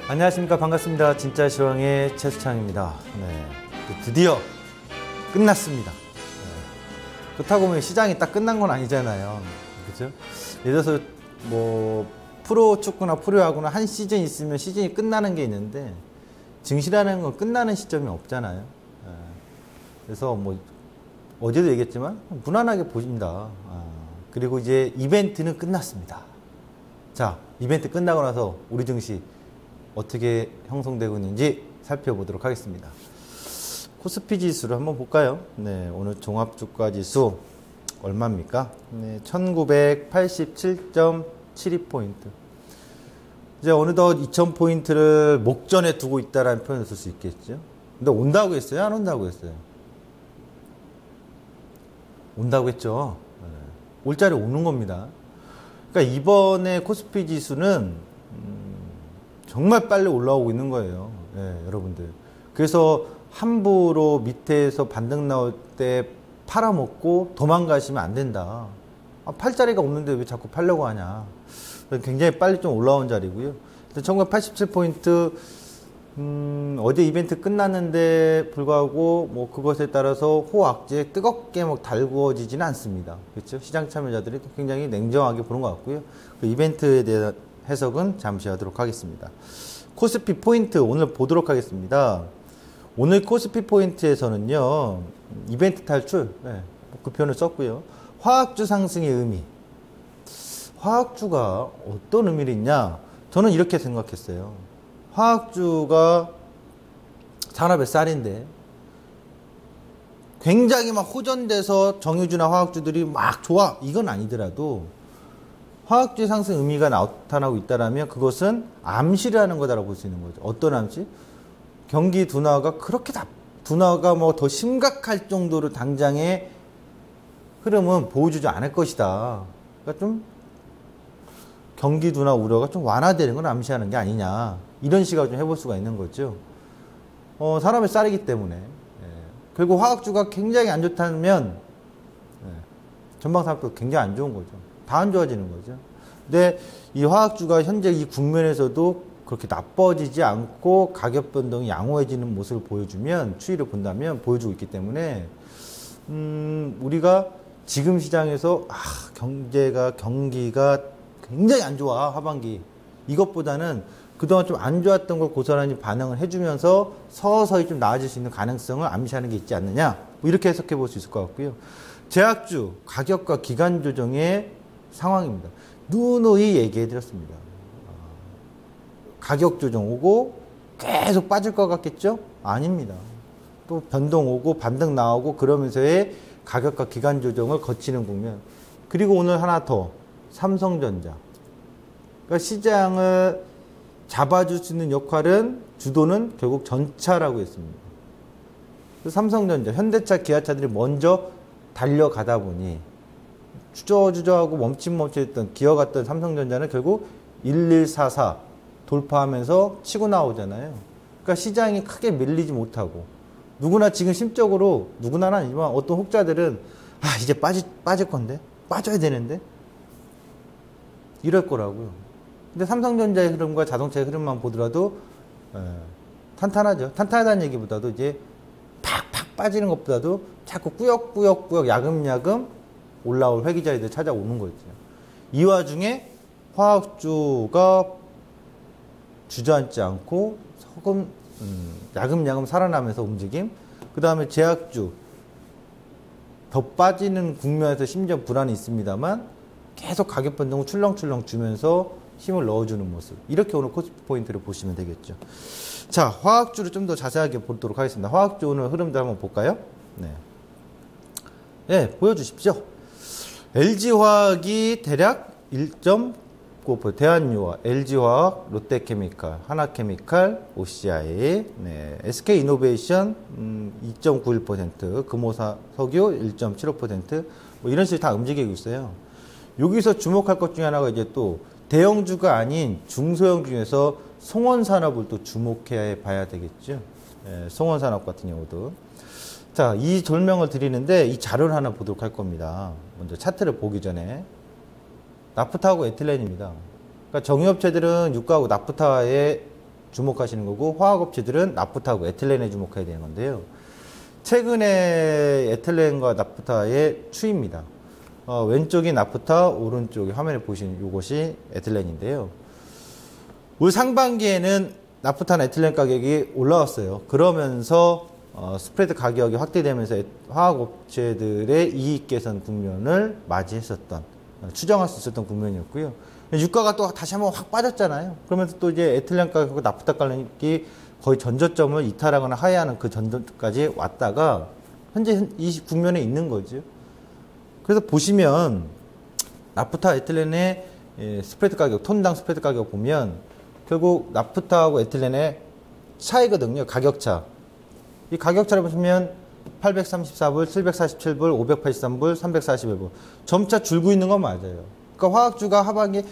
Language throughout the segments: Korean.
안녕하십니까. 반갑습니다. 진짜 시황의 최수창입니다. 네, 드디어 끝났습니다. 네. 그렇다고 보면 시장이 딱 끝난 건 아니잖아요. 그죠? 예를 들어서 뭐 프로 축구나 프로야구나 한 시즌 있으면 시즌이 끝나는 게 있는데 증시라는 건 끝나는 시점이 없잖아요. 네. 그래서 뭐 어제도 얘기했지만 무난하게 보인다. 그리고 이제 이벤트는 끝났습니다. 자, 이벤트 끝나고 나서 우리 증시 어떻게 형성되고 있는지 살펴보도록 하겠습니다. 코스피 지수를 한번 볼까요? 네, 오늘 종합주가지수 얼마입니까? 네, 1987.72포인트. 이제 어느덧 2000포인트를 목전에 두고 있다라는 표현을 쓸 수 있겠죠. 근데 온다고 했어요? 안 온다고 했어요? 온다고 했죠. 네. 올 자리 오는 겁니다. 그러니까 이번에 코스피 지수는 정말 빨리 올라오고 있는 거예요. 네, 여러분들. 그래서 함부로 밑에서 반등 나올 때 팔아먹고 도망가시면 안 된다. 팔 자리가 없는데 왜 자꾸 팔려고 하냐. 굉장히 빨리 좀 올라온 자리고요. 1987포인트 어제 이벤트 끝났는데 불구하고 뭐 그것에 따라서 호악재 뜨겁게 막 달구어지지는 않습니다. 그렇죠? 시장 참여자들이 굉장히 냉정하게 보는 것 같고요. 그 이벤트에 대한 해석은 잠시 하도록 하겠습니다. 코스피 포인트 오늘 보도록 하겠습니다. 오늘 코스피 포인트에서는요, 이벤트 탈출, 네, 그 표현을 썼고요. 화학주 상승의 의미. 화학주가 어떤 의미를 있냐? 저는 이렇게 생각했어요. 화학주가 산업의 쌀인데 굉장히 막 호전돼서 정유주나 화학주들이 막 좋아. 이건 아니더라도 화학주의 상승 의미가 나타나고 있다면 그것은 암시라는 거다라고 볼 수 있는 거죠. 어떤 암시? 경기 둔화가 그렇게 둔화가 뭐 더 심각할 정도로 당장의 흐름은 보여주지 않을 것이다. 그러니까 좀 경기 둔화 우려가 좀 완화되는 걸 암시하는 게 아니냐. 이런 시각을 좀 해볼 수가 있는 거죠. 산업의 쌀이기 때문에. 예. 그리고 화학주가 굉장히 안 좋다면 전방 산업도 굉장히 안 좋은 거죠. 다 안 좋아지는 거죠. 근데 이 화학주가 현재 이 국면에서도 그렇게 나빠지지 않고 가격 변동이 양호해지는 모습을 보여주면, 추이를 본다면 보여주고 있기 때문에 우리가 지금 시장에서 경기가 굉장히 안 좋아, 하반기. 이것보다는 그동안 좀 안 좋았던 걸 고스란히 반응을 해주면서 서서히 좀 나아질 수 있는 가능성을 암시하는 게 있지 않느냐, 뭐 이렇게 해석해 볼 수 있을 것 같고요. 제약주 가격과 기간 조정의 상황입니다. 누누이 얘기해 드렸습니다. 가격 조정 오고 계속 빠질 것 같겠죠? 아닙니다. 또 변동 오고 반등 나오고 그러면서의 가격과 기간 조정을 거치는 국면. 그리고 오늘 하나 더, 삼성전자. 그러니까 시장을 잡아줄 수 있는 역할은, 주도는 결국 전차라고 했습니다. 삼성전자, 현대차, 기아차들이 먼저 달려가다 보니 주저주저하고 멈칫멈칫했던 기어갔던 삼성전자는 결국 1144 돌파하면서 치고 나오잖아요. 그러니까 시장이 크게 밀리지 못하고, 누구나 지금 심적으로, 누구나는 아니지만 어떤 혹자들은 이제 빠질 건데, 빠져야 되는데 이럴 거라고요. 근데 삼성전자의 흐름과 자동차의 흐름만 보더라도 탄탄하죠. 탄탄하다는 얘기보다도 이제 팍팍 빠지는 것보다도 자꾸 꾸역꾸역 야금야금 올라올 회귀자리들 찾아오는 거죠. 이 와중에 화학주가 주저앉지 않고 야금야금 살아나면서 움직임. 그 다음에 제약주 더 빠지는 국면에서 심지어 불안이 있습니다만 계속 가격 변동을 출렁출렁 주면서 힘을 넣어주는 모습. 이렇게 오늘 코스피 포인트를 보시면 되겠죠. 자, 화학주를 좀 더 자세하게 보도록 하겠습니다. 화학주 오늘 흐름들 한번 볼까요? 네, 보여주십시오. LG화학이 대략 1.9%, 대한유화, LG화학, 롯데케미칼, 하나케미칼, OCI, SK이노베이션 2.91%, 금호석유 1.75%, 뭐 이런 식으로 다 움직이고 있어요. 여기서 주목할 것 중에 하나가 이제 또 대형주가 아닌 중소형 중에서 송원산업을 또 주목해 봐야 되겠죠. 송원산업 같은 경우도. 자, 이 설명을 드리는데 이 자료를 하나 보도록 할 겁니다. 먼저 차트를 보기 전에. 나프타하고 에틸렌입니다. 그러니까 정유업체들은 유가하고 나프타의 주목하시는 거고, 화학업체들은 나프타하고 에틸렌에 주목해야 되는 건데요. 최근에 에틸렌과 나프타의 추이입니다. 왼쪽이 나프타, 오른쪽이 화면에 보시는 이것이 에틸렌인데요. 올 상반기에는 나프타나 에틸렌 가격이 올라왔어요. 그러면서 스프레드 가격이 확대되면서 화학업체들의 이익 개선 국면을 맞이했었던, 추정할 수 있었던 국면이었고요. 유가가 또 다시 한번 확 빠졌잖아요. 그러면서 또 이제 에틸렌 가격과 나프타 가격이 거의 전저점을 이탈하거나 하회하는 그 전저까지 왔다가 현재 이 국면에 있는 거죠. 그래서 보시면 나프타, 에틸렌의 스프레드 가격, 톤당 스프레드 가격 보면 결국 나프타하고 에틸렌의 차이거든요. 가격차. 이 가격차를 보시면 834불, 747불, 583불, 341불. 점차 줄고 있는 건 맞아요. 그러니까 화학주가 하반기에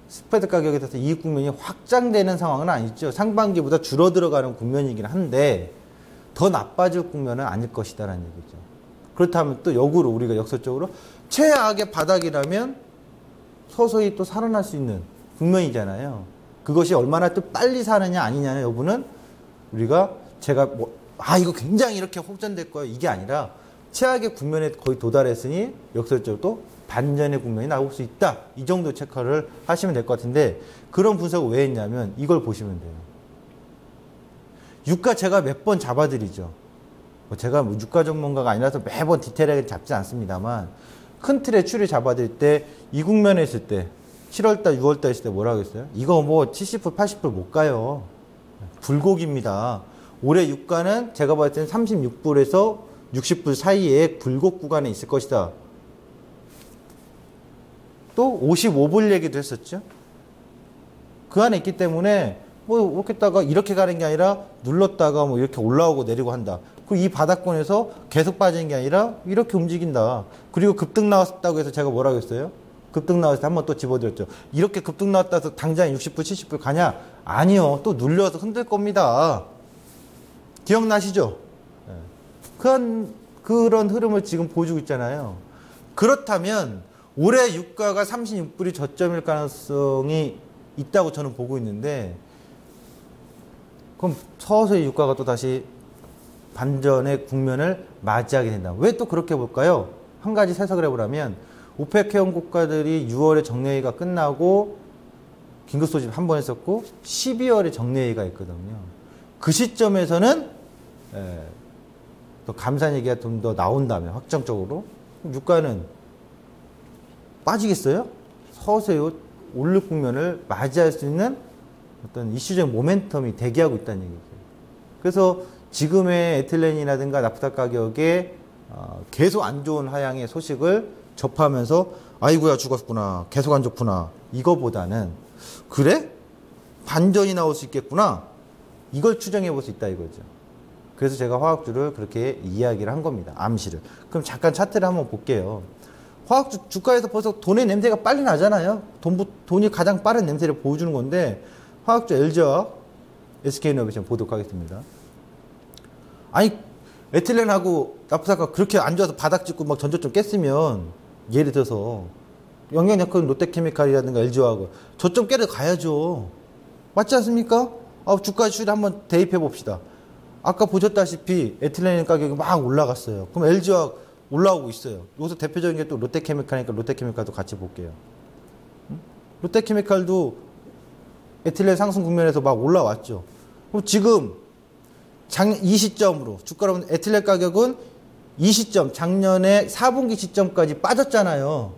스프레드 가격에 대해서 이익 국면이 확장되는 상황은 아니죠. 상반기보다 줄어들어가는 국면이긴 한데 더 나빠질 국면은 아닐 것이다라는 얘기죠. 그렇다면 또 역으로 우리가 역설적으로 최악의 바닥이라면 서서히 또 살아날 수 있는 국면이잖아요. 그것이 얼마나 또 빨리 사느냐 아니냐는 여부는 우리가 제가 이거 굉장히 이렇게 혹전될 거예요. 이게 아니라 최악의 국면에 거의 도달했으니 역설적으로 반전의 국면이 나올 수 있다. 이 정도 체크를 하시면 될 것 같은데 그런 분석을 왜 했냐면 이걸 보시면 돼요. 유가 제가 몇 번 잡아드리죠. 제가 유가 전문가가 아니라서 매번 디테일하게 잡지 않습니다만 큰 틀의 추이를 잡아드릴 때 이 국면에 있을 때 7월달, 6월달 있을 때 뭐라고 했어요? 이거 70불, 80불 못 가요. 불곡입니다. 올해 유가는 제가 봤을 때는 36불에서 60불 사이에 불곡 구간에 있을 것이다. 또 55불 얘기도 했었죠. 그 안에 있기 때문에 이렇게 가는 게 아니라 눌렀다가 이렇게 올라오고 내리고 한다. 그 이 바닥권에서 계속 빠지는 게 아니라 이렇게 움직인다. 그리고 급등 나왔다고 해서 제가 뭐라고 했어요? 급등 나왔을 때 한번 또 집어드렸죠. 이렇게 급등 나왔다 해서 당장 60불, 70불 가냐? 아니요. 또 눌려서 흔들 겁니다. 기억나시죠? 그런 흐름을 지금 보여주고 있잖아요. 그렇다면 올해 유가가 36불이 저점일 가능성이 있다고 저는 보고 있는데 그럼 서서히 유가가 또 다시 반전의 국면을 맞이하게 된다. 왜 또 그렇게 볼까요? 한 가지 해석을 해보라면 오펙 회원 국가들이 6월에 정례회의가 끝나고 긴급 소집 한 번 했었고 12월에 정례회의가 있거든요. 그 시점에서는 또 감산 얘기가 좀 더 나온다면 확정적으로 유가는 빠지겠어요? 서서히 오를 국면을 맞이할 수 있는 어떤 이슈적 모멘텀이 대기하고 있다는 얘기죠. 그래서 지금의 에틸렌이라든가 나프타 가격에 계속 안 좋은 하향의 소식을 접하면서 아이고야 죽었구나, 계속 안 좋구나, 이거보다는 그래? 반전이 나올 수 있겠구나, 이걸 추정해 볼 수 있다 이거죠. 그래서 제가 화학주를 그렇게 이야기를 한 겁니다. 암시를. 그럼 잠깐 차트를 한번 볼게요. 화학주 주가에서 벌써 돈의 냄새가 빨리 나잖아요. 돈이 가장 빠른 냄새를 보여주는 건데 화학주 LG화학, SK이노베이션 보도록 하겠습니다. 아니 에틸렌하고 나프타가 그렇게 안 좋아서 바닥 찍고 막 전저점 깼으면 예를 들어서 영향력 큰 롯데케미칼이라든가 LG화학은 저점 깨러 가야죠. 맞지 않습니까? 주가 추이를 한번 대입해 봅시다. 아까 보셨다시피 에틸렌 가격이 막 올라갔어요. 그럼 LG화학 올라오고 있어요. 여기서 대표적인 게 또 롯데케미칼이니까 롯데케미칼도 같이 볼게요. 롯데케미칼도 에틸렌 상승 국면에서 막 올라왔죠. 그럼 지금 이 시점으로 주가로 에틸렌 가격은 이 시점 작년에 4분기 시점까지 빠졌잖아요.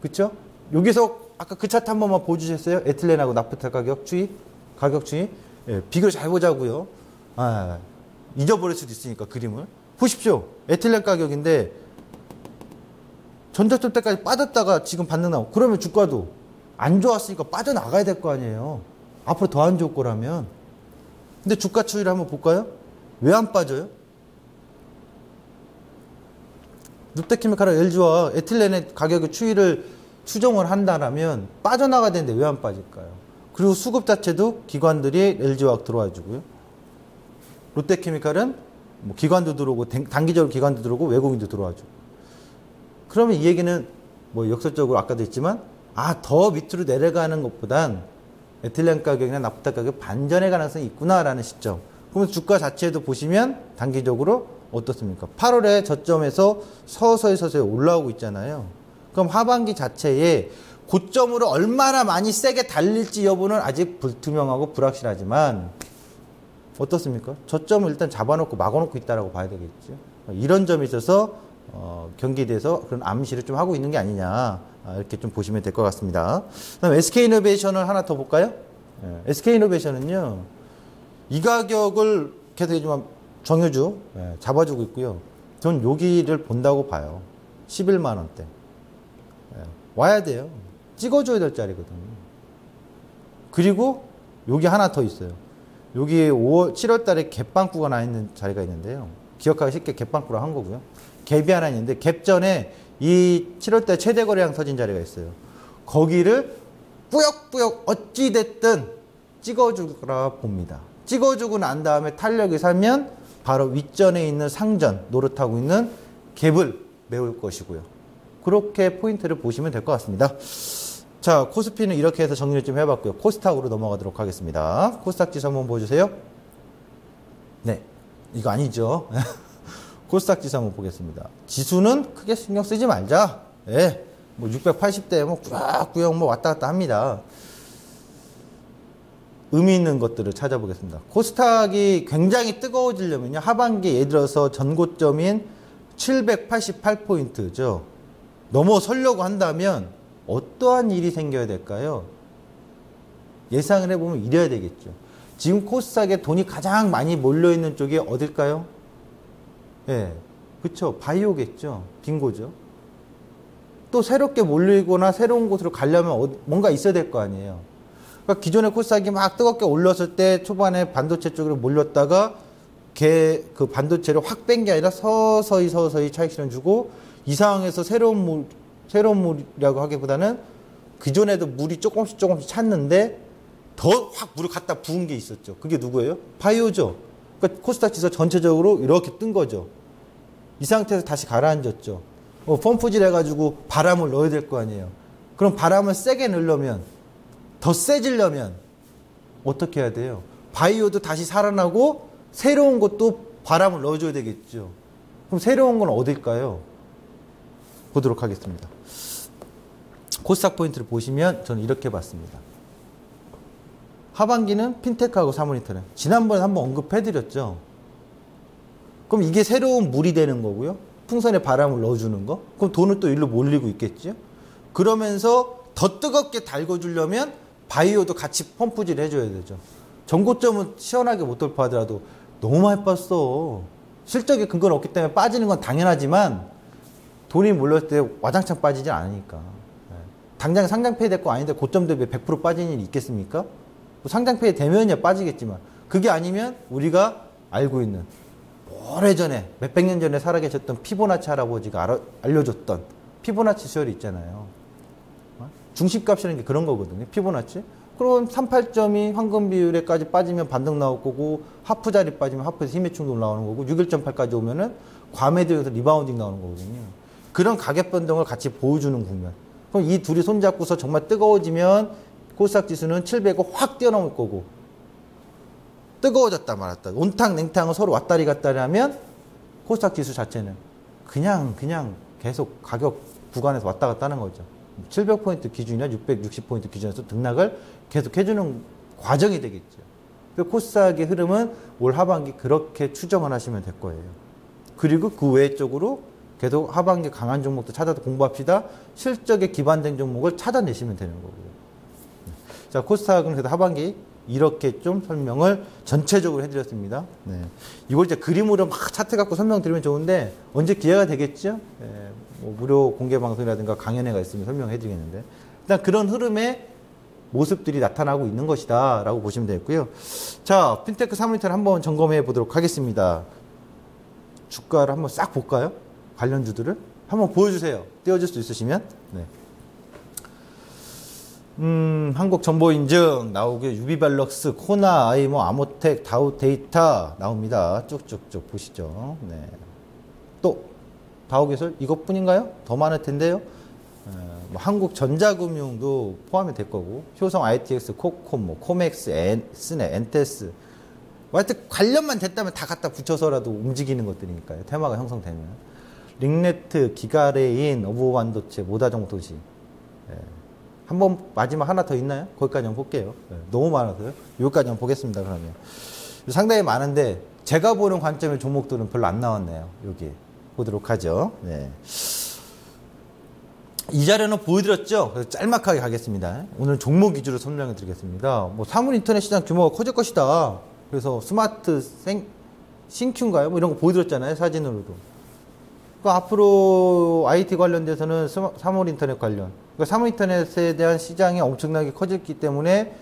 그렇죠? 여기서 아까 그 차트 한 번만 보여주셨어요? 에틸렌하고 나프타 가격 추이? 비교를 잘 보자고요. 잊어버릴 수도 있으니까 그림을 보십시오. 에틸렌 가격인데 전저점 때까지 빠졌다가 지금 반등 나오고 그러면 주가도 안 좋았으니까 빠져나가야 될 거 아니에요. 앞으로 더 안 좋을 거라면. 근데 주가 추이를 한번 볼까요? 왜 안 빠져요? 롯데케미칼 LG와 에틸렌의 가격의 추이를 추정을 한다면 빠져나가야 되는데 왜 안 빠질까요? 그리고 수급 자체도 기관들이 LG화학 들어와 주고요. 롯데케미칼은 기관도 들어오고 단기적으로 기관도 들어오고 외국인도 들어와 주고. 그러면 이 얘기는 역설적으로 아까도 했지만 더 밑으로 내려가는 것보단 에틸렌 가격이나 나프타 가격 반전의 가능성이 있구나라는 시점. 그러면 주가 자체도 보시면 단기적으로 어떻습니까? 8월에 저점에서 서서히 올라오고 있잖아요. 그럼 하반기 자체에 고점으로 얼마나 많이 세게 달릴지 여부는 아직 불투명하고 불확실하지만 어떻습니까? 저점을 일단 잡아놓고 막아놓고 있다라고 봐야 되겠죠. 이런 점에 있어서 경기대에서 그런 암시를 좀 하고 있는 게 아니냐 이렇게 좀 보시면 될 것 같습니다. 그다음 SK이노베이션을 하나 더 볼까요? SK이노베이션은요 이 가격을 계속 요즘 정유주 잡아주고 있고요. 전 여기를 본다고 봐요. 11만 원대 와야 돼요. 찍어줘야 될 자리거든요. 그리고 여기 하나 더 있어요. 여기 7월 달에 갭방구가 나 있는 자리가 있는데요. 기억하기 쉽게 갭방구로 한 거고요. 갭이 하나 있는데 갭 전에 이 7월 달 최대 거래량 터진 자리가 있어요. 거기를 뿌역뿌역 어찌됐든 찍어주라 봅니다. 찍어주고 난 다음에 탄력이 살면 바로 윗전에 있는 상전 노릇하고 있는 갭을 메울 것이고요. 그렇게 포인트를 보시면 될 것 같습니다. 자, 코스피는 이렇게 해서 정리를 좀 해봤고요. 코스닥으로 넘어가도록 하겠습니다. 코스닥 지수 한번 보여주세요. 네, 이거 아니죠. 코스닥 지수 한번 보겠습니다. 지수는 크게 신경 쓰지 말자. 예, 뭐 680대 뭐 꾸역꾸역 뭐 왔다 갔다 합니다. 의미 있는 것들을 찾아보겠습니다. 코스닥이 굉장히 뜨거워지려면요. 하반기 예를 들어서 전고점인 788포인트죠. 넘어서려고 한다면 어떠한 일이 생겨야 될까요? 예상을 해보면 이래야 되겠죠. 지금 코스닥에 돈이 가장 많이 몰려있는 쪽이 어딜까요? 예, 그쵸. 바이오겠죠. 빙고죠. 또 새롭게 몰리거나 새로운 곳으로 가려면 뭔가 있어야 될 거 아니에요. 그러니까 기존의 코스닥이 막 뜨겁게 올랐을 때 초반에 반도체 쪽으로 몰렸다가 그 반도체를 확 뺀 게 아니라 서서히 차익 실현 주고 이 상황에서 새로운 물이라고 하기보다는 기존에도 물이 조금씩 찼는데 더 확 물을 갖다 부은 게 있었죠. 그게 누구예요? 바이오죠. 그러니까 코스닥 지수 전체적으로 이렇게 뜬 거죠. 이 상태에서 다시 가라앉았죠. 펌프질 해가지고 바람을 넣어야 될 거 아니에요. 그럼 바람을 세게 넣으려면 더 세지려면 어떻게 해야 돼요? 바이오도 다시 살아나고 새로운 것도 바람을 넣어줘야 되겠죠. 그럼 새로운 건 어딜까요? 보도록 하겠습니다. 코스닥 포인트를 보시면 저는 이렇게 봤습니다. 하반기는 핀테크하고 사모니터는 지난번에 한번 언급해드렸죠. 그럼 이게 새로운 물이 되는 거고요. 풍선에 바람을 넣어주는 거. 그럼 돈은 또 일로 몰리고 있겠죠. 그러면서 더 뜨겁게 달궈주려면 바이오도 같이 펌프질 해줘야 되죠. 전고점은 시원하게 못 돌파하더라도 너무 많이 빠졌어. 실적에 근거는 없기 때문에 빠지는 건 당연하지만 돈이 몰렸을 때 와장창 빠지지 않으니까. 당장 상장폐이 됐고 아닌데 고점 대비 100% 빠진 일이 있겠습니까? 상장폐이 되면야 빠지겠지만 그게 아니면 우리가 알고 있는 오래전에 몇백 년 전에 살아계셨던 피보나치 할아버지가 알려줬던 피보나치 수열이 있잖아요. 중심값이라는 게 그런 거거든요. 피보나치. 그럼 38점이 황금 비율에까지 빠지면 반등 나올 거고 하프 자리 빠지면 하프에서 힘의 충돌 나오는 거고 61.8까지 오면은 과매도에서 리바운딩 나오는 거거든요. 그런 가격 변동을 같이 보여주는 국면. 그럼 이 둘이 손잡고서 정말 뜨거워지면 코스닥 지수는 700을 확 뛰어넘을 거고 뜨거워졌다 말았다. 온탕 냉탕을 서로 왔다리 갔다리 하면 코스닥 지수 자체는 그냥 계속 가격 구간에서 왔다 갔다 하는 거죠. 700포인트 기준이나 660포인트 기준에서 등락을 계속 해주는 과정이 되겠죠. 코스닥의 흐름은 올 하반기 그렇게 추정을 하시면 될 거예요. 그리고 그 외 쪽으로 계속 하반기 강한 종목도 찾아서 공부합시다. 실적에 기반된 종목을 찾아내시면 되는 거고요. 자, 코스닥은 그래도 하반기 이렇게 좀 설명을 전체적으로 해드렸습니다. 네. 이걸 이제 그림으로 막 차트 갖고 설명드리면 좋은데 언제 기회가 되겠죠? 네. 뭐 무료 공개 방송이라든가 강연회가 있으면 설명해드리겠는데 일단 그런 흐름의 모습들이 나타나고 있는 것이다 라고 보시면 되겠고요. 자, 핀테크 사모니터를 한번 점검해 보도록 하겠습니다. 주가를 한번 싹 볼까요? 관련주들을 한번 보여주세요. 띄워줄 수 있으시면. 네. 한국정보인증 나오고요. 유비발럭스, 코나, 아이모, 아모텍, 다우데이터 나옵니다. 쭉쭉쭉 보시죠. 네. 또 다우기술 이것뿐인가요? 더 많을 텐데요. 뭐 한국전자금융도 포함이 될 거고, 효성 ITX, 코콤, 뭐 코맥스, 스네, 엔테스, 하여튼 관련만 됐다면 다 갖다 붙여서라도 움직이는 것들이니까요. 테마가 형성되면. 링네트, 기가레인, 어부반도체, 모다정도시. 한번 마지막 하나 더 있나요? 거기까지 한번 볼게요. 너무 많아서요. 여기까지 한번 보겠습니다. 그러면 상당히 많은데 제가 보는 관점의 종목들은 별로 안 나왔네요. 여기 보도록 하죠. 네. 이 자료는 보여드렸죠. 그래서 짤막하게 가겠습니다. 오늘 종목 위주로 설명해 드리겠습니다. 뭐 사물 인터넷 시장 규모가 커질 것이다. 그래서 스마트 신큐인가요? 뭐 이런 거 보여드렸잖아요. 사진으로도. 그 앞으로 IT 관련돼서는 사물 인터넷 관련. 그러니까 사물 인터넷에 대한 시장이 엄청나게 커졌기 때문에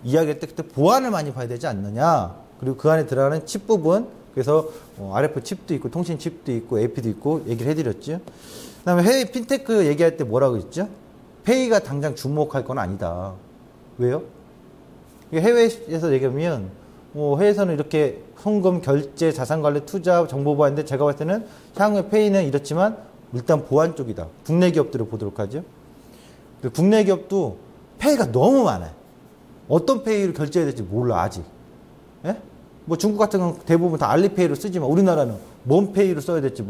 이야기할 때 그때 보안을 많이 봐야 되지 않느냐. 그리고 그 안에 들어가는 칩 부분. 그래서 RF 칩도 있고 통신 칩도 있고 AP도 있고 얘기를 해드렸죠. 그 다음에 해외 핀테크 얘기할 때 뭐라고 했죠? 페이가 당장 주목할 건 아니다. 왜요? 해외에서 얘기하면 해외에서는 이렇게 송금, 결제, 자산관리, 투자, 정보보안인데 제가 봤을 때는 향후에 페이는 이렇지만 일단 보안 쪽이다. 국내 기업들을 보도록 하죠. 국내 기업도 페이가 너무 많아요. 어떤 페이를 결제해야 될지 몰라 아직. 예? 뭐 중국 같은 건 대부분 다 알리페이로 쓰지만 우리나라는 뭔 페이로 써야 될지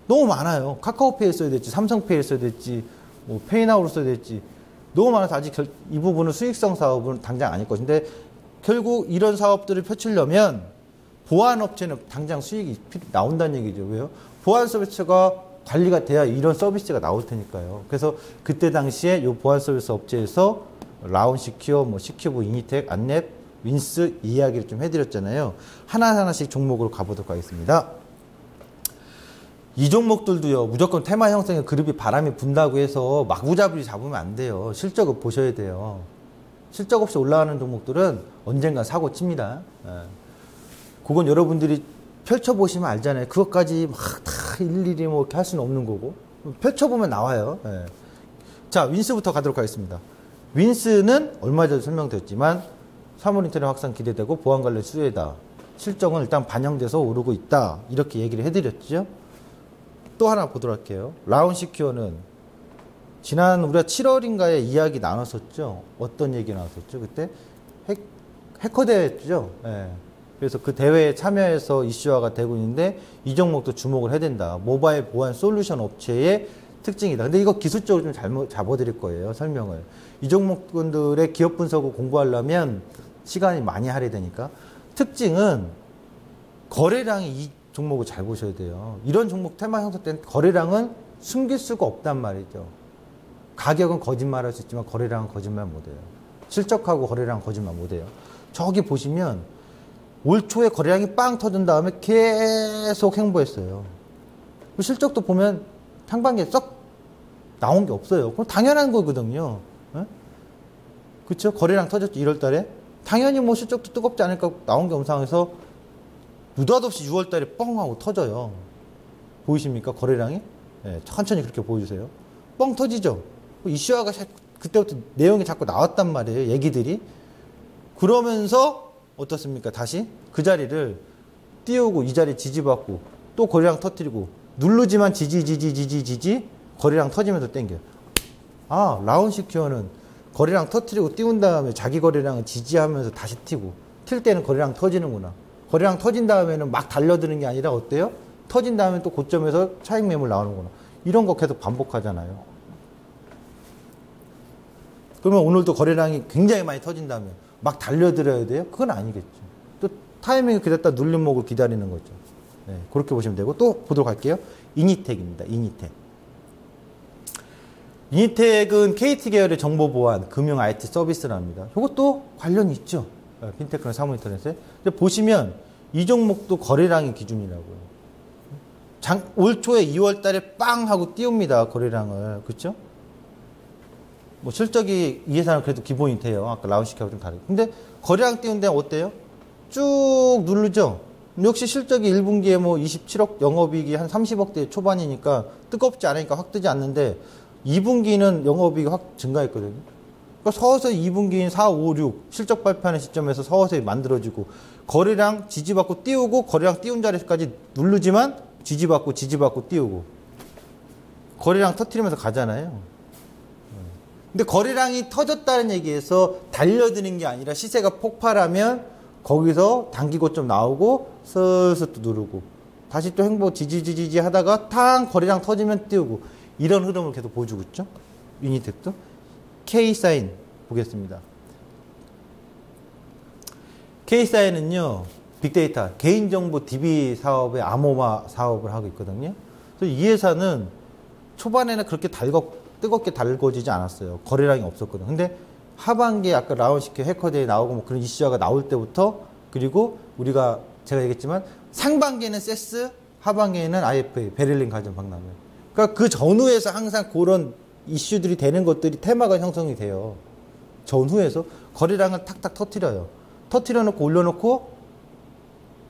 너무 많아요. 카카오페이 써야 될지 삼성페이 써야 될지 뭐 페이나우로 써야 될지 너무 많아서 아직 이 부분은 수익성 사업은 당장 아닐 것인데 결국 이런 사업들을 펼치려면 보안업체는 당장 수익이 나온다는 얘기죠. 왜요? 보안 서비스가 관리가 돼야 이런 서비스가 나올 테니까요. 그래서 그때 당시에 이 보안 서비스 업체에서 라운시큐어, 뭐 시큐브, 이니텍, 안랩, 윈스 이야기를 좀 해드렸잖아요. 하나하나씩 종목으로 가보도록 하겠습니다. 이 종목들도요, 무조건 테마 형성에 그룹이 바람이 분다고 해서 마구잡이 잡으면 안 돼요. 실적을 보셔야 돼요. 실적 없이 올라가는 종목들은 언젠가 사고 칩니다. 그건 여러분들이 펼쳐보시면 알잖아요. 그것까지 막 다 일일이 뭐 이렇게 할 수는 없는 거고. 펼쳐보면 나와요. 자, 윈스부터 가도록 하겠습니다. 윈스는 얼마 전에 설명드렸지만 사물 인터넷 확산 기대되고 보안 관련 수혜다. 실적은 일단 반영돼서 오르고 있다. 이렇게 얘기를 해드렸죠. 또 하나 보도록 할게요. 라운시큐어는 지난 우리가 7월인가에 이야기 나눴었죠. 어떤 얘기 나눴었죠? 그때 해커 대회였죠. 그래서 그 대회에 참여해서 이슈화가 되고 있는데 이 종목도 주목을 해야 된다. 모바일 보안 솔루션 업체의 특징이다. 근데 이거 기술적으로 좀 잡아드릴 거예요. 설명을. 이 종목분들의 기업 분석을 공부하려면 시간이 많이 할애되니까. 특징은 거래량이 이 종목을 잘 보셔야 돼요. 이런 종목 테마 형성 때는 거래량은 숨길 수가 없단 말이죠. 가격은 거짓말할 수 있지만 거래량은 거짓말 못해요. 실적하고 거래량 거짓말 못해요. 저기 보시면 올 초에 거래량이 빵 터진 다음에 계속 행보했어요. 실적도 보면 상반기에 썩 나온 게 없어요. 그건 당연한 거거든요. 그렇죠? 거래량 터졌죠. 1월 달에. 당연히 뭐 실적도 뜨겁지 않을까 나온 게 엄상해서 느닷없이 6월 달에 뻥 하고 터져요. 보이십니까? 거래량이? 천천히 그렇게 보여주세요. 뻥 터지죠? 이슈화가 그때부터 내용이 자꾸 나왔단 말이에요. 얘기들이. 그러면서 어떻습니까? 다시 그 자리를 띄우고 이 자리 지지받고 또 거래량 터뜨리고 누르지만 지지 거래량 터지면서 땡겨요. 라운시큐어는 거래량 터뜨리고 띄운 다음에 자기 거래량을 지지하면서 다시 튀고 튈 때는 거래량 터지는구나. 거래량 터진 다음에는 막 달려드는 게 아니라 어때요? 터진 다음에 또 고점에서 차익 매물 나오는구나. 이런 거 계속 반복하잖아요. 그러면 오늘도 거래량이 굉장히 많이 터진다면 막 달려들어야 돼요? 그건 아니겠죠. 또 타이밍을 기다렸다 눌림목을 기다리는 거죠. 그렇게 보시면 되고 또 보도록 할게요. 이니텍입니다. 이니텍은 KT 계열의 정보보안, 금융 IT 서비스랍니다. 이것도 관련이 있죠. 핀테크나 사무인터넷에. 근데 보시면 이 종목도 거래량이 기준이라고요. 올 초에 2월 달에 빵 하고 띄웁니다. 거래량을. 그렇죠? 뭐 실적이 이 회사는 그래도 기본이 돼요. 아까 라운시큐하고 좀 다르고. 근데 거래량 띄운데 어때요? 쭉 누르죠. 역시 실적이 1분기에 뭐 27억, 영업이익이 한 30억대 초반이니까 뜨겁지 않으니까 확 뜨지 않는데 2분기는 영업이익이 확 증가했거든요. 그러니까 서서히 2분기인 4, 5, 6 실적 발표하는 시점에서 서서히 만들어지고 거래량 지지받고 띄우고 거래량 띄운 자리까지 누르지만 지지받고 띄우고 거래량 터트리면서 가잖아요. 근데 거래량이 터졌다는 얘기에서 달려드는 게 아니라 시세가 폭발하면 거기서 단기 고점 나오고 슬슬 또 누르고 다시 또 행보 지지지지 하다가 탕 거래량 터지면 띄우고 이런 흐름을 계속 보여주고 있죠. 유니텍도. K사인 보겠습니다. K사인은요. 빅데이터 개인정보 DB 사업의 암호화 사업을 하고 있거든요. 그래서 이 회사는 초반에는 그렇게 뜨겁게 달궈지지 않았어요. 거래량이 없었거든요. 근데 하반기에 아까 라운시케 해커데이 나오고 뭐 그런 이슈가 나올 때부터 그리고 우리가 제가 얘기했지만 상반기에는 세스, 하반기에는 IFA, 베를린 가전 박람회. 그러니까 그 전후에서 항상 그런 이슈들이 되는 것들이 테마가 형성이 돼요. 전후에서 거래량을 탁탁 터트려요. 터트려 놓고 올려놓고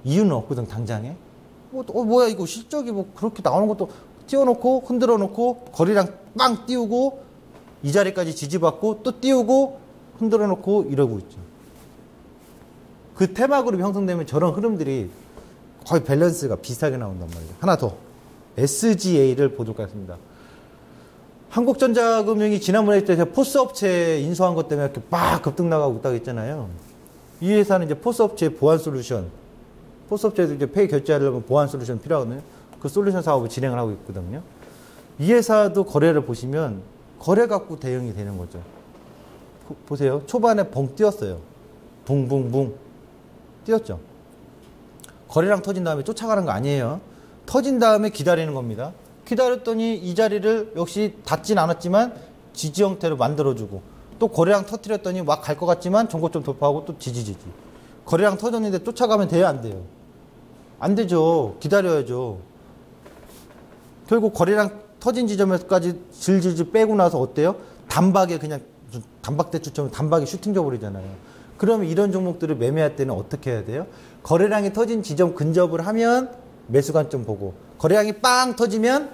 이유는 없거든 당장에. 뭐야 이거 실적이 뭐 그렇게 나오는 것도 띄워놓고 흔들어 놓고 거래량 빵 띄우고 이 자리까지 지지받고 또 띄우고 흔들어 놓고 이러고 있죠. 그 테마 그룹이 형성되면 저런 흐름들이 거의 밸런스가 비슷하게 나온단 말이에요. 하나 더 SGA를 보도록 하겠습니다. 한국전자금융이 지난번에 제가 포스 업체 인수한 것 때문에 이렇게 막 급등 나가고 있다고 했잖아요. 이 회사는 이제 포스 업체 보안 솔루션, 포스 업체에서 이제 페이 결제하려면 보안 솔루션 필요하거든요. 그 솔루션 사업을 진행을 하고 있거든요. 이 회사도 거래를 보시면 거래 갖고 대응이 되는 거죠. 보세요. 초반에 벙 뛰었어요. 붕붕붕 뛰었죠. 거래량 터진 다음에 쫓아가는 거 아니에요. 터진 다음에 기다리는 겁니다. 기다렸더니 이 자리를 역시 닿진 않았지만 지지 형태로 만들어주고 또 거래량 터뜨렸더니 막 갈 것 같지만 전고점 돌파하고 또 지지지지. 거래량 터졌는데 쫓아가면 돼요, 안 돼요? 안 되죠. 기다려야죠. 결국 거래량 터진 지점에서까지 질질질 빼고 나서 어때요? 단박에 그냥 단박대추처럼 단박에 슈팅 줘버리잖아요. 그러면 이런 종목들을 매매할 때는 어떻게 해야 돼요? 거래량이 터진 지점 근접을 하면 매수 관점 보고 거래량이 빵 터지면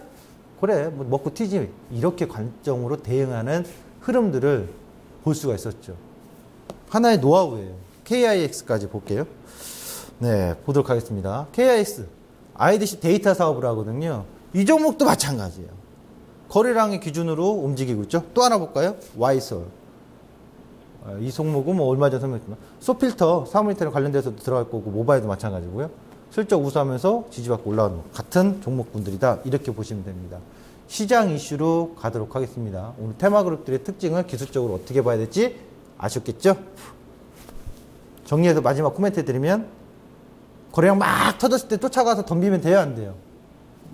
그래 뭐 먹고 튀지 이렇게 관점으로 대응하는 흐름들을 볼 수가 있었죠. 하나의 노하우예요. KIX까지 볼게요. 네, 보도록 하겠습니다. KIX IDC 데이터 사업을 하거든요. 이 종목도 마찬가지예요. 거래량의 기준으로 움직이고 있죠. 또 하나 볼까요? 와이솔. 이 종목은 뭐 얼마 전에 설명했지만 소필터, 사무인터넷 관련돼서도 들어갈 거고 모바일도 마찬가지고요. 실적 우수하면서 지지받고 올라가는 같은 종목군들이다. 이렇게 보시면 됩니다. 시장 이슈로 가도록 하겠습니다. 오늘 테마그룹들의 특징을 기술적으로 어떻게 봐야 될지 아셨겠죠? 정리해서 마지막 코멘트 해드리면 거래량 막 터졌을 때 쫓아가서 덤비면 돼요, 안 돼요?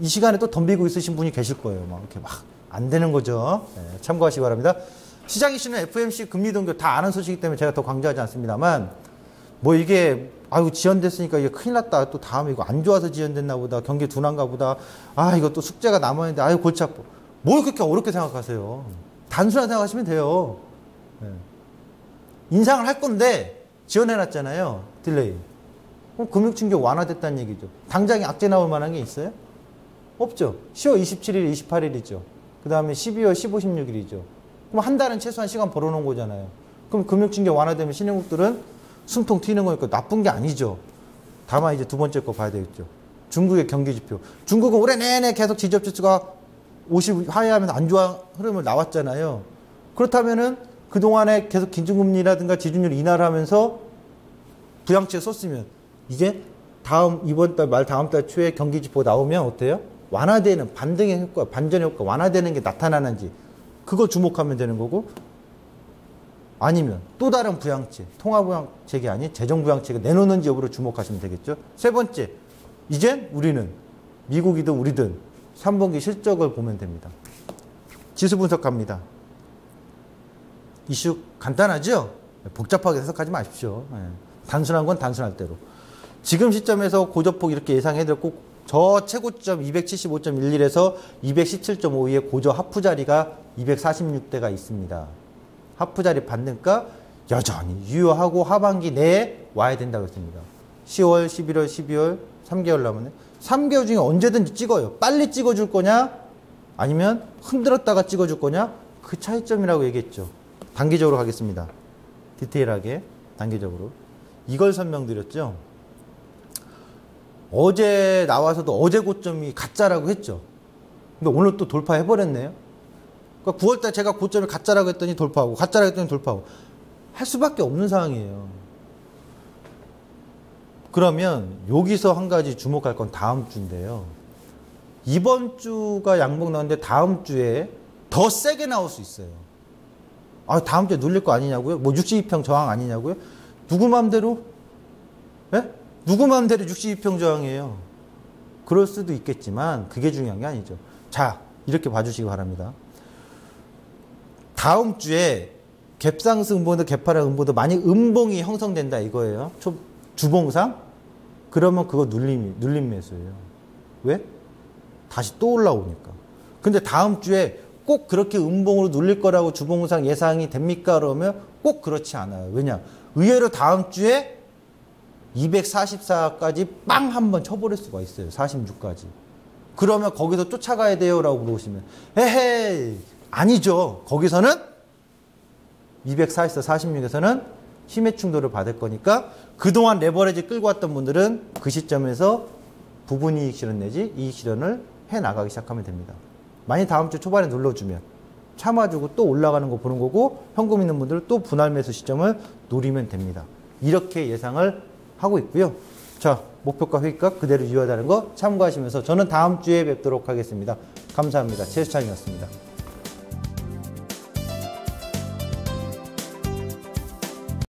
이 시간에 또 덤비고 있으신 분이 계실 거예요. 막 이렇게 막 안 되는 거죠. 네, 참고하시기 바랍니다. 시장 이슈는 FMC 금리 동결 다 아는 소식이기 때문에 제가 더 강조하지 않습니다만 뭐 이게 아이고 지연됐으니까 이게 큰일 났다. 또 다음에 이거 안 좋아서 지연됐나 보다. 경기 둔한가 보다. 아 이거 또 숙제가 남아있는데 아유 골치 아파. 뭘 그렇게 어렵게 생각하세요. 단순하게 생각하시면 돼요. 네. 인상을 할 건데 지연해놨잖아요. 딜레이. 그럼 금융충격 완화됐다는 얘기죠. 당장에 악재 나올 만한 게 있어요? 없죠. 10월 27일, 28일이죠. 그 다음에 12월 15, 16일이죠. 그럼 한 달은 최소한 시간 벌어놓은 거잖아요. 그럼 금융충격 완화되면 신흥국들은 숨통 튀는 거니까 나쁜 게 아니죠. 다만 이제 두 번째 거 봐야 되겠죠. 중국의 경기지표. 중국은 올해 내내 계속 지적지수가 50 하회하면서 안 좋아 흐름을 나왔잖아요. 그렇다면은 그동안에 계속 기준금리라든가 지준율 인하를 하면서 부양책을 썼으면 이제 이번 달 말 다음 달 초에 경기지표 나오면 어때요? 완화되는 반등의 효과, 반전의 효과 완화되는 게 나타나는지 그거 주목하면 되는 거고 아니면 또 다른 부양책, 통화부양책이 아닌 재정부양책을 내놓는지 여부를 주목하시면 되겠죠. 세 번째, 이젠 우리는 미국이든 우리든 3분기 실적을 보면 됩니다. 지수 분석합니다. 이슈 간단하죠? 복잡하게 해석하지 마십시오. 단순한 건 단순할 대로. 지금 시점에서 고저폭 이렇게 예상해드렸고 저 최고점 275.11에서 217.52의 고저 하프 자리가 246대가 있습니다. 하프 자리 반등가 여전히 유효하고 하반기 내에 와야 된다고 했습니다. 10월, 11월, 12월 3개월 남았네. 3개월 중에 언제든지 찍어요. 빨리 찍어줄 거냐 아니면 흔들었다가 찍어줄 거냐 그 차이점이라고 얘기했죠. 단기적으로 가겠습니다. 디테일하게 단기적으로. 이걸 설명드렸죠. 어제 나와서도 어제 고점이 가짜라고 했죠. 근데 오늘 또 돌파해버렸네요. 그러니까 9월달 제가 고점을 가짜라고 했더니 돌파하고 가짜라고 했더니 돌파하고 할 수밖에 없는 상황이에요. 그러면 여기서 한 가지 주목할 건 다음 주인데요. 이번 주가 양봉 나오는데 다음 주에 더 세게 나올 수 있어요. 아, 다음 주에 눌릴 거 아니냐고요? 뭐 62평 저항 아니냐고요? 누구 맘대로? 예? 누구 맘대로 62평 저항이에요? 그럴 수도 있겠지만 그게 중요한 게 아니죠. 자, 이렇게 봐주시기 바랍니다. 다음 주에 갭상승 음봉도 갭하락 음봉도 많이 음봉이 형성된다 이거예요. 주봉상? 그러면 그거 눌림 매수예요. 왜? 다시 또 올라오니까. 근데 다음 주에 꼭 그렇게 음봉으로 눌릴 거라고 주봉상 예상이 됩니까? 그러면 꼭 그렇지 않아요. 왜냐? 의외로 다음 주에 244까지 빵 한번 쳐버릴 수가 있어요. 46까지. 그러면 거기서 쫓아가야 돼요? 라고 물어보시면 에헤이 아니죠. 거기서는 244, 46에서는 힘의 충돌을 받을 거니까 그동안 레버리지 끌고 왔던 분들은 그 시점에서 부분 이익 실현 내지 이익 실현을 해나가기 시작하면 됩니다. 많이 다음 주 초반에 눌러주면 참아주고 또 올라가는 거 보는 거고 현금 있는 분들은 또 분할 매수 시점을 노리면 됩니다. 이렇게 예상을 하고 있고요. 자, 목표가 회의가 그대로 유효하다는 거 참고하시면서 저는 다음 주에 뵙도록 하겠습니다. 감사합니다. 최수찬이었습니다.